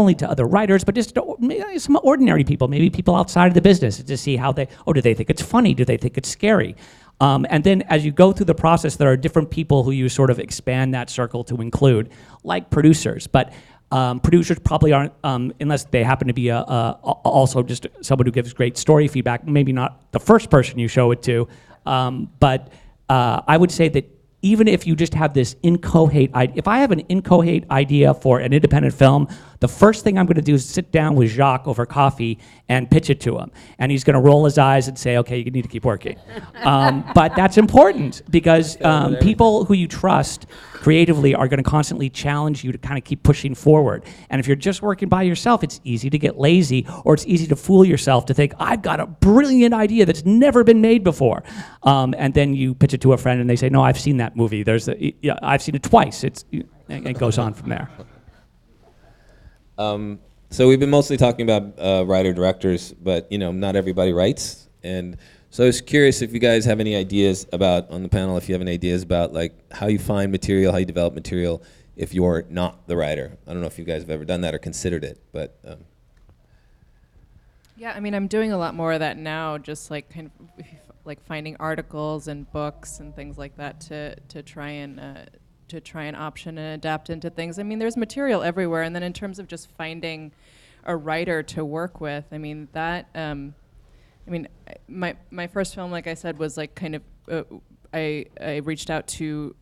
only to other writers, but just to maybe some ordinary people, maybe people outside of the business, to see how do they think it's funny? Do they think it's scary? And then as you go through the process, there are different people who you sort of expand that circle to include, like producers. But producers probably aren't, unless they happen to be also just someone who gives great story feedback, maybe not the first person you show it to. But I would say that even if you just have this inchoate idea, if I have an inchoate idea for an independent film, the first thing I'm going to do is sit down with Jacques over coffee and pitch it to him. And he's going to roll his eyes and say, okay, you need to keep working. But that's important because people who you trust creatively are going to constantly challenge you to kind of keep pushing forward. And if you're just working by yourself, it's easy to get lazy, or it's easy to fool yourself to think, I've got a brilliant idea that's never been made before. And then you pitch it to a friend and they say, no, I've seen that movie. I've seen it twice. It goes on from there. So we've been mostly talking about writer-directors, but not everybody writes. And so I was curious if you guys have any ideas about, on the panel, if you have any ideas about like how you find material, how you develop material if you're not the writer. I don't know if you guys have ever done that or considered it, but. Yeah, I mean, I'm doing a lot more of that now, just like kind of like finding articles and books and things like that to try and option and adapt into things. I mean, there's material everywhere, and then in terms of just finding a writer to work with, I mean that. My first film, like I said, was like kind of. I reached out to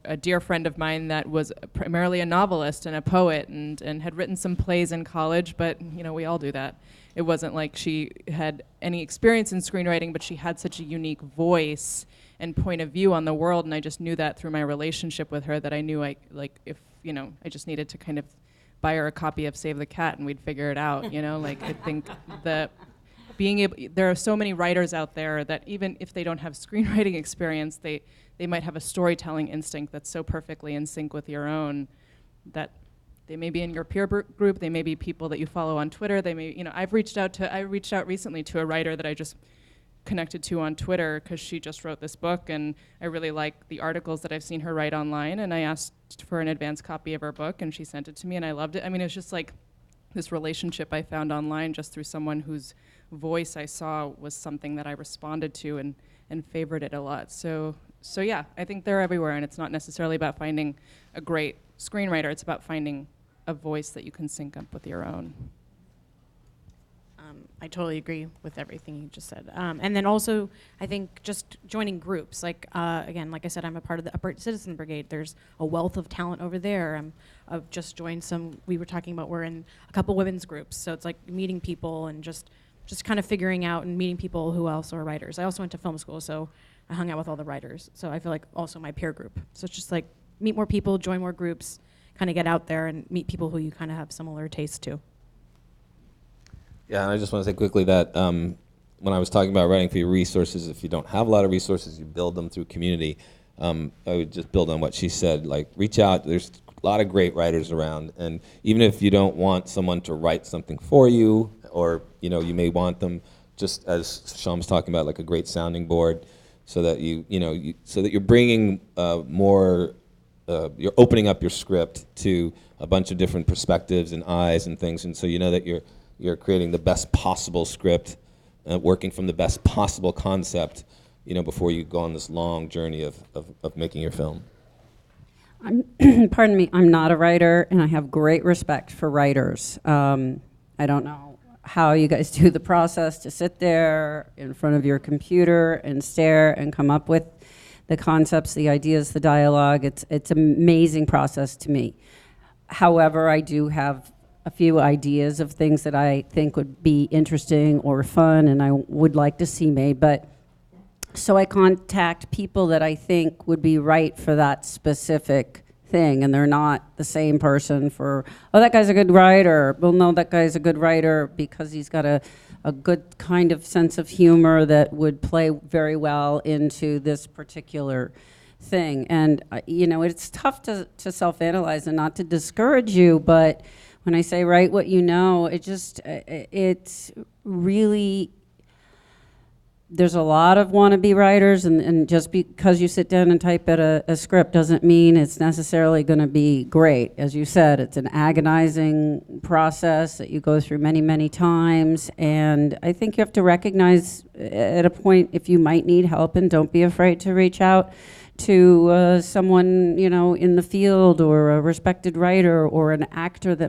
a dear friend of mine that was primarily a novelist and a poet, and had written some plays in college. But we all do that. It wasn't like she had any experience in screenwriting, but she had such a unique voice and point of view on the world, and I just knew that through my relationship with her, that I knew I just needed to kind of buy her a copy of Save the Cat and we'd figure it out. I think that there are so many writers out there that even if they don't have screenwriting experience, they might have a storytelling instinct that's so perfectly in sync with your own that they may be in your peer group, they may be people that you follow on Twitter, they may, I reached out recently to a writer that I just connected to on Twitter because she just wrote this book, and I really like the articles that I've seen her write online, and I asked for an advance copy of her book, and she sent it to me, and I loved it. I mean, it's just like this relationship I found online just through someone whose voice I saw was something that I responded to and favored it a lot. So yeah, I think they're everywhere, and it's not necessarily about finding a great screenwriter, it's about finding a voice that you can sync up with your own. I totally agree with everything you just said. And then also, I think just joining groups. Like, again, like I said, I'm a part of the Upper Citizen Brigade. There's a wealth of talent over there. I've just joined we were talking about, we're in a couple women's groups. So it's like meeting people and just kind of figuring out and meeting people who also are writers. I also went to film school, so I hung out with all the writers. So I feel like also my peer group. So it's just like meet more people, join more groups, kind of get out there and meet people who you kind of have similar tastes to. Yeah, and I just want to say quickly that when I was talking about writing for your resources, if you don't have a lot of resources, you build them through community. I would just build on what she said, like reach out. There's a lot of great writers around, and even if you don't want someone to write something for you, or you may want them, just as Sean was talking about, like a great sounding board, so that so that you're bringing more. You're opening up your script to a bunch of different perspectives and eyes and things, and so you know that you're creating the best possible script, working from the best possible concept, before you go on this long journey of making your film. Pardon me, I'm not a writer, and I have great respect for writers. I don't know how you guys do the process to sit there in front of your computer and stare and come up with the concepts, the ideas, the dialogue. It's an amazing process to me. However, I do have a few ideas of things that I think would be interesting or fun and I would like to see made, but so I contact people that I think would be right for that specific thing, and they're not the same person for, oh, that guy's a good writer. Well, no, that guy's a good writer because he's got a good kind of sense of humor that would play very well into this particular thing. And, it's tough to self-analyze and not to discourage you, but when I say write what you know, it's really there's a lot of wannabe writers, and just because you sit down and type at a script doesn't mean it's necessarily going to be great. As you said, it's an agonizing process that you go through many, many times, and I think you have to recognize at a point if you might need help, and don't be afraid to reach out to someone, in the field, or a respected writer, or an actor that